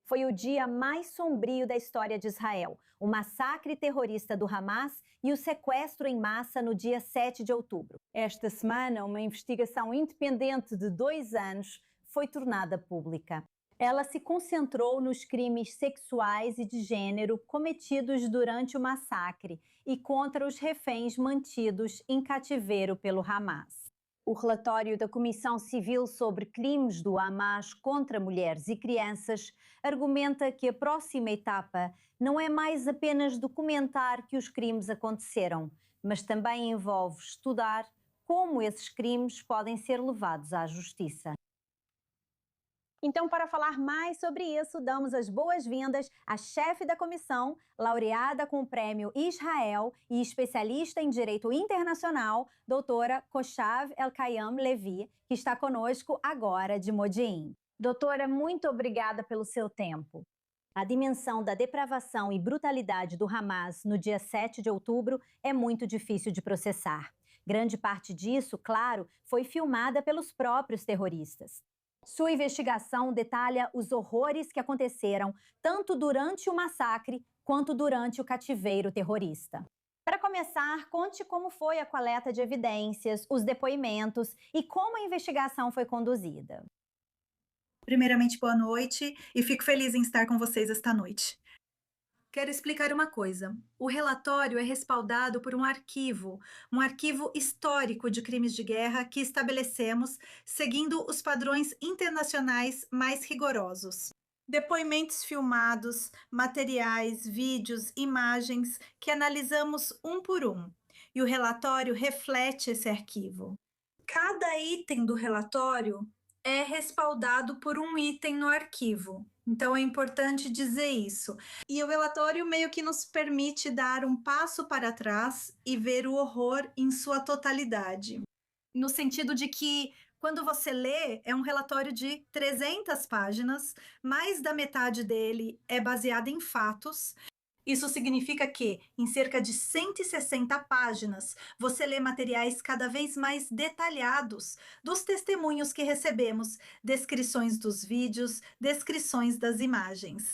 foi o dia mais sombrio da história de Israel, o massacre terrorista do Hamas e o sequestro em massa no dia 7 de outubro. Esta semana, uma investigação independente de 2 anos foi tornada pública. Ela se concentrou nos crimes sexuais e de gênero cometidos durante o massacre e contra os reféns mantidos em cativeiro pelo Hamas. O relatório da Comissão Civil sobre Crimes do Hamas contra Mulheres e Crianças argumenta que a próxima etapa não é mais apenas documentar que os crimes aconteceram, mas também envolve estudar como esses crimes podem ser levados à justiça. Então, para falar mais sobre isso, damos as boas-vindas à chefe da comissão, laureada com o Prêmio Israel e especialista em Direito Internacional, doutora Koshav Elkayam Levi, que está conosco agora de Modi'in. Doutora, muito obrigada pelo seu tempo. A dimensão da depravação e brutalidade do Hamas no dia 7 de outubro é muito difícil de processar. Grande parte disso, claro, foi filmada pelos próprios terroristas. Sua investigação detalha os horrores que aconteceram tanto durante o massacre quanto durante o cativeiro terrorista. Para começar, conte como foi a coleta de evidências, os depoimentos e como a investigação foi conduzida. Primeiramente, boa noite e fico feliz em estar com vocês esta noite. Quero explicar uma coisa. O relatório é respaldado por um arquivo histórico de crimes de guerra que estabelecemos seguindo os padrões internacionais mais rigorosos. Depoimentos filmados, materiais, vídeos, imagens que analisamos um por um. E o relatório reflete esse arquivo. Cada item do relatório é respaldado por um item no arquivo. Então é importante dizer isso. E o relatório meio que nos permite dar um passo para trás e ver o horror em sua totalidade. No sentido de que, quando você lê, é um relatório de 300 páginas, mais da metade dele é baseado em fatos. Isso significa que, em cerca de 160 páginas, você lê materiais cada vez mais detalhados dos testemunhos que recebemos, descrições dos vídeos, descrições das imagens.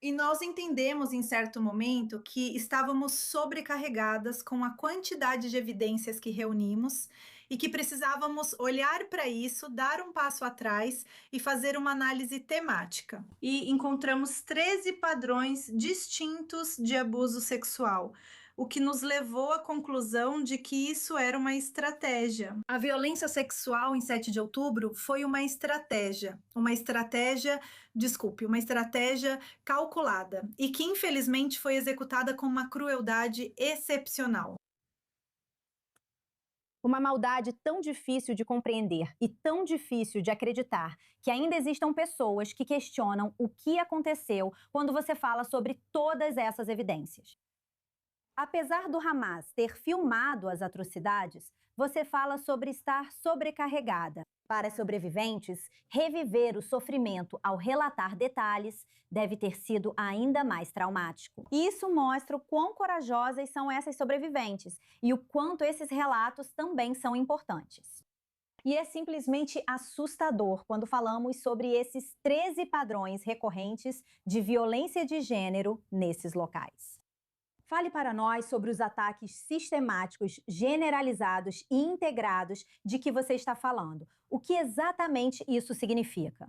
E nós entendemos em certo momento que estávamos sobrecarregadas com a quantidade de evidências que reunimos e que precisávamos olhar para isso, dar um passo atrás e fazer uma análise temática. E encontramos 13 padrões distintos de abuso sexual, o que nos levou à conclusão de que isso era uma estratégia. A violência sexual em 7 de outubro foi uma estratégia calculada e que infelizmente foi executada com uma crueldade excepcional. Uma maldade tão difícil de compreender e tão difícil de acreditar que ainda existam pessoas que questionam o que aconteceu quando você fala sobre todas essas evidências. Apesar do Hamas ter filmado as atrocidades, você fala sobre estar sobrecarregada. Para sobreviventes, reviver o sofrimento ao relatar detalhes deve ter sido ainda mais traumático. E isso mostra o quão corajosas são essas sobreviventes e o quanto esses relatos também são importantes. E é simplesmente assustador quando falamos sobre esses 13 padrões recorrentes de violência de gênero nesses locais. Fale para nós sobre os ataques sistemáticos, generalizados e integrados de que você está falando. O que exatamente isso significa?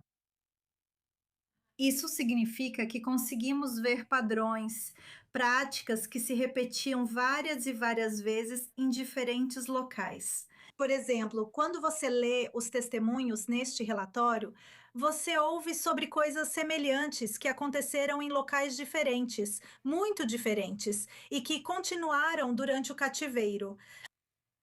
Isso significa que conseguimos ver padrões, práticas que se repetiam várias e várias vezes em diferentes locais. Por exemplo, quando você lê os testemunhos neste relatório, você ouve sobre coisas semelhantes que aconteceram em locais diferentes, muito diferentes, e que continuaram durante o cativeiro.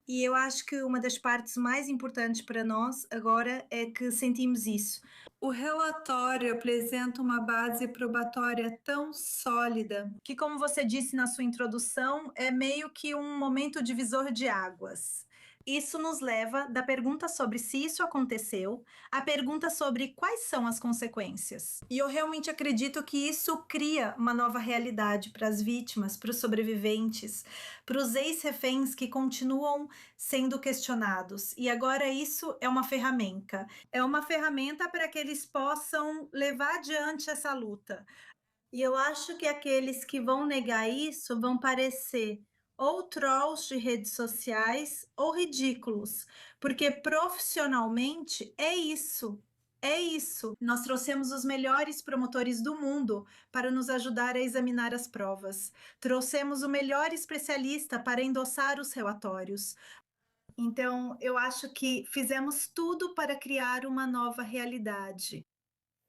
E eu acho que uma das partes mais importantes para nós agora é que sentimos isso. O relatório apresenta uma base probatória tão sólida que, como você disse na sua introdução, é meio que um momento divisor de águas. Isso nos leva da pergunta sobre se isso aconteceu à pergunta sobre quais são as consequências. E eu realmente acredito que isso cria uma nova realidade para as vítimas, para os sobreviventes, para os ex-reféns que continuam sendo questionados. E agora isso é uma ferramenta. É uma ferramenta para que eles possam levar adiante essa luta. E eu acho que aqueles que vão negar isso vão parecer ou trolls de redes sociais ou ridículos, porque profissionalmente é isso. É isso. Nós trouxemos os melhores promotores do mundo para nos ajudar a examinar as provas. Trouxemos o melhor especialista para endossar os relatórios. Então, eu acho que fizemos tudo para criar uma nova realidade.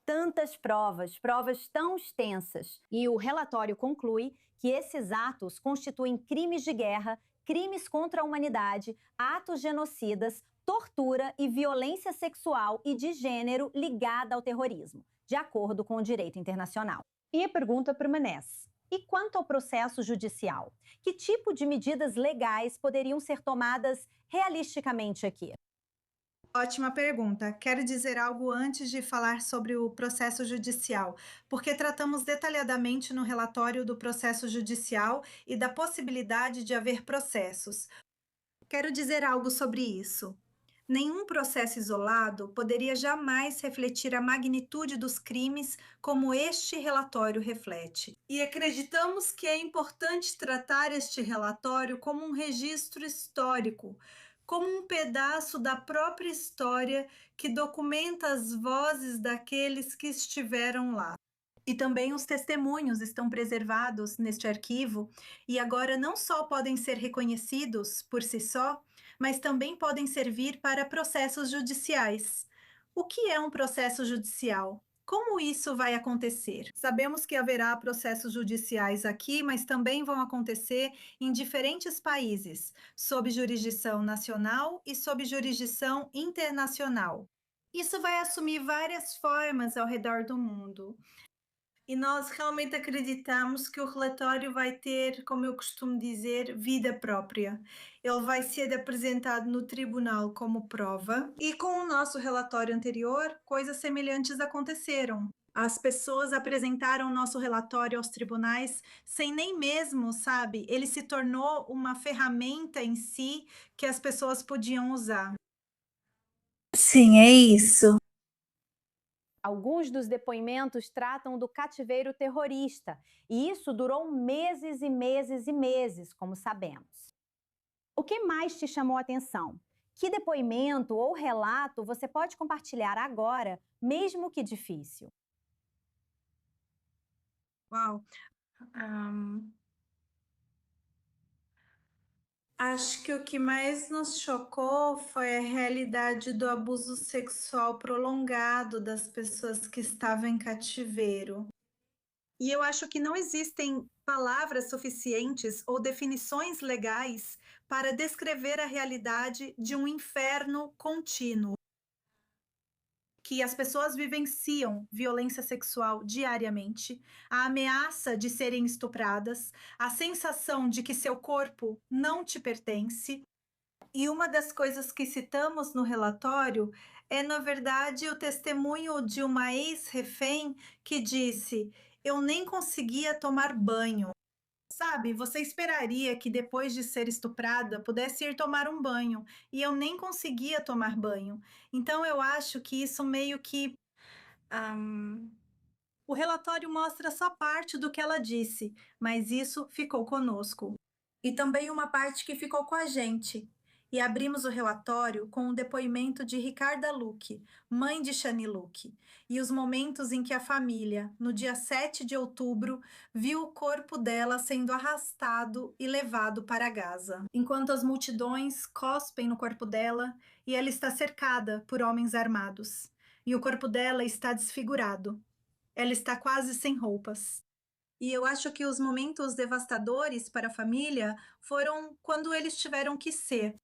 Tantas provas, provas tão extensas. E o relatório conclui que esses atos constituem crimes de guerra, crimes contra a humanidade, atos genocidas, tortura e violência sexual e de gênero ligada ao terrorismo, de acordo com o direito internacional. E a pergunta permanece: e quanto ao processo judicial? Que tipo de medidas legais poderiam ser tomadas realisticamente aqui? Ótima pergunta. Quero dizer algo antes de falar sobre o processo judicial, porque tratamos detalhadamente no relatório do processo judicial e da possibilidade de haver processos. Quero dizer algo sobre isso. Nenhum processo isolado poderia jamais refletir a magnitude dos crimes como este relatório reflete. E acreditamos que é importante tratar este relatório como um registro histórico, como um pedaço da própria história que documenta as vozes daqueles que estiveram lá. E também os testemunhos estão preservados neste arquivo e agora não só podem ser reconhecidos por si só, mas também podem servir para processos judiciais. O que é um processo judicial? Como isso vai acontecer? Sabemos que haverá processos judiciais aqui, mas também vão acontecer em diferentes países, sob jurisdição nacional e sob jurisdição internacional. Isso vai assumir várias formas ao redor do mundo. E nós realmente acreditamos que o relatório vai ter, como eu costumo dizer, vida própria. Ele vai ser apresentado no tribunal como prova, e com o nosso relatório anterior, coisas semelhantes aconteceram. As pessoas apresentaram o nosso relatório aos tribunais sem nem mesmo, sabe, ele se tornou uma ferramenta em si que as pessoas podiam usar. Sim, é isso. Alguns dos depoimentos tratam do cativeiro terrorista, e isso durou meses e meses e meses, como sabemos. O que mais te chamou a atenção? Que depoimento ou relato você pode compartilhar agora, mesmo que difícil? Uau! Ahn, Acho que o que mais nos chocou foi a realidade do abuso sexual prolongado das pessoas que estavam em cativeiro. E eu acho que não existem palavras suficientes ou definições legais para descrever a realidade de um inferno contínuo, que as pessoas vivenciam violência sexual diariamente, a ameaça de serem estupradas, a sensação de que seu corpo não te pertence. E uma das coisas que citamos no relatório é, na verdade, o testemunho de uma ex-refém que disse: Eu nem conseguia tomar banho. Sabe, você esperaria que depois de ser estuprada pudesse ir tomar um banho, e eu nem conseguia tomar banho. Então eu acho que isso meio que. Ahm, o relatório mostra só parte do que ela disse, mas isso ficou conosco. E também uma parte que ficou com a gente. E abrimos o relatório com o depoimento de Ricarda Luque, mãe de Shani Luque, e os momentos em que a família, no dia 7 de outubro, viu o corpo dela sendo arrastado e levado para Gaza, enquanto as multidões cospem no corpo dela e ela está cercada por homens armados. E o corpo dela está desfigurado. Ela está quase sem roupas. E eu acho que os momentos devastadores para a família foram quando eles tiveram que ser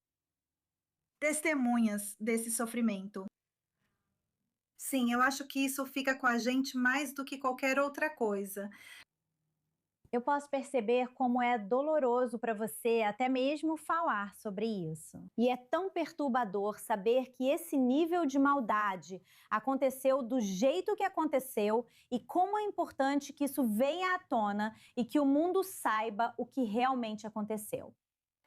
testemunhas desse sofrimento. Sim, eu acho que isso fica com a gente mais do que qualquer outra coisa. Eu posso perceber como é doloroso para você até mesmo falar sobre isso. E é tão perturbador saber que esse nível de maldade aconteceu do jeito que aconteceu e como é importante que isso venha à tona e que o mundo saiba o que realmente aconteceu.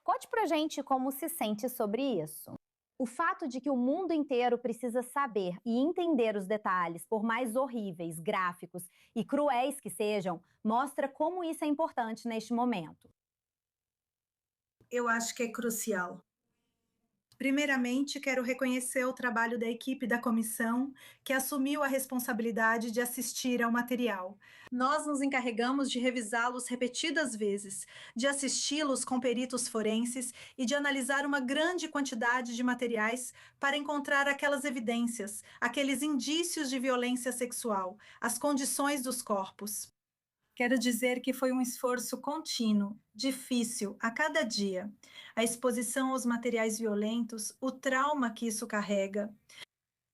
Conte pra gente como se sente sobre isso. O fato de que o mundo inteiro precisa saber e entender os detalhes, por mais horríveis, gráficos e cruéis que sejam, mostra como isso é importante neste momento. Eu acho que é crucial. Primeiramente, quero reconhecer o trabalho da equipe da comissão, que assumiu a responsabilidade de assistir ao material. Nós nos encarregamos de revisá-los repetidas vezes, de assisti-los com peritos forenses e de analisar uma grande quantidade de materiais para encontrar aquelas evidências, aqueles indícios de violência sexual, as condições dos corpos. Quero dizer que foi um esforço contínuo, difícil, a cada dia. A exposição aos materiais violentos, o trauma que isso carrega.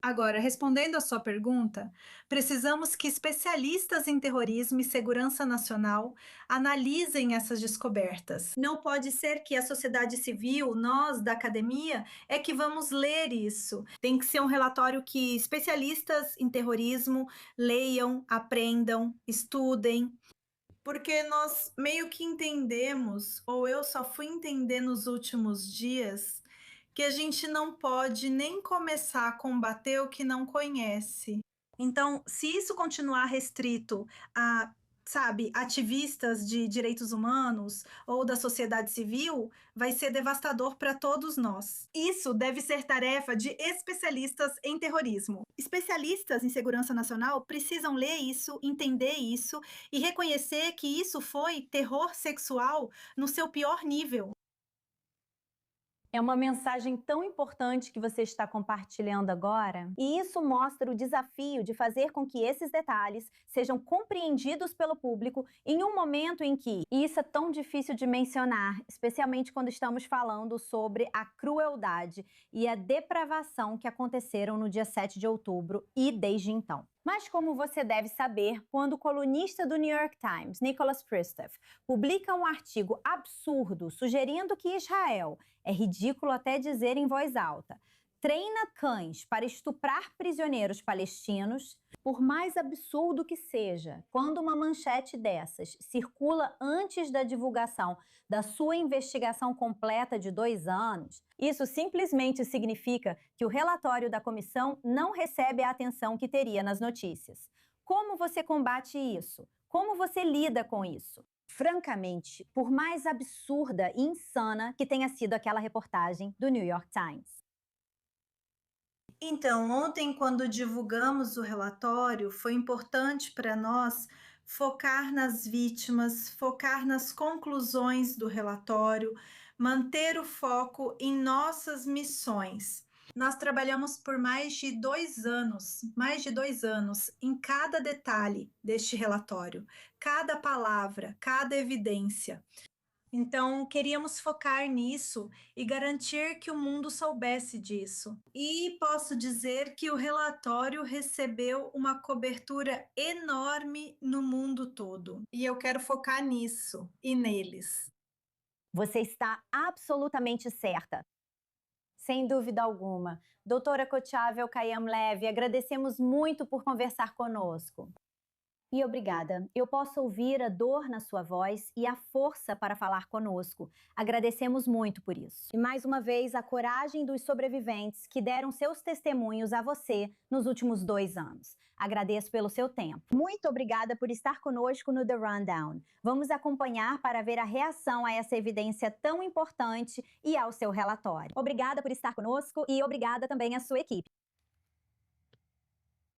Agora, respondendo à sua pergunta, precisamos que especialistas em terrorismo e segurança nacional analisem essas descobertas. Não pode ser que a sociedade civil, nós da academia, é que vamos ler isso. Tem que ser um relatório que especialistas em terrorismo leiam, aprendam, estudem, porque nós meio que entendemos, ou eu só fui entender nos últimos dias, que a gente não pode nem começar a combater o que não conhece. Então, se isso continuar restrito a, sabe, ativistas de direitos humanos ou da sociedade civil, vai ser devastador para todos nós. Isso deve ser tarefa de especialistas em terrorismo. Especialistas em segurança nacional precisam ler isso, entender isso e reconhecer que isso foi terror sexual no seu pior nível. É uma mensagem tão importante que você está compartilhando agora, e isso mostra o desafio de fazer com que esses detalhes sejam compreendidos pelo público em um momento em que, e isso é tão difícil de mencionar, especialmente quando estamos falando sobre a crueldade e a depravação que aconteceram no dia 7 de outubro e desde então. Mas como você deve saber, quando o colunista do New York Times, Nicholas Kristof, publica um artigo absurdo sugerindo que Israel, é ridículo até dizer em voz alta, treina cães para estuprar prisioneiros palestinos, por mais absurdo que seja, quando uma manchete dessas circula antes da divulgação da sua investigação completa de 2 anos, isso simplesmente significa que o relatório da comissão não recebe a atenção que teria nas notícias. Como você combate isso? Como você lida com isso? Francamente, por mais absurda e insana que tenha sido aquela reportagem do New York Times. Então, ontem, quando divulgamos o relatório, foi importante para nós focar nas vítimas, focar nas conclusões do relatório, manter o foco em nossas missões. Nós trabalhamos por mais de 2 anos, em cada detalhe deste relatório, cada palavra, cada evidência. Então, queríamos focar nisso e garantir que o mundo soubesse disso. E posso dizer que o relatório recebeu uma cobertura enorme no mundo todo. E eu quero focar nisso e neles. Você está absolutamente certa. Sem dúvida alguma. Doutora Kochavel Kayam-Levi, agradecemos muito por conversar conosco. E obrigada. Eu posso ouvir a dor na sua voz e a força para falar conosco. Agradecemos muito por isso. E mais uma vez, a coragem dos sobreviventes que deram seus testemunhos a você nos últimos 2 anos. Agradeço pelo seu tempo. Muito obrigada por estar conosco no The Rundown. Vamos acompanhar para ver a reação a essa evidência tão importante e ao seu relatório. Obrigada por estar conosco e obrigada também à sua equipe.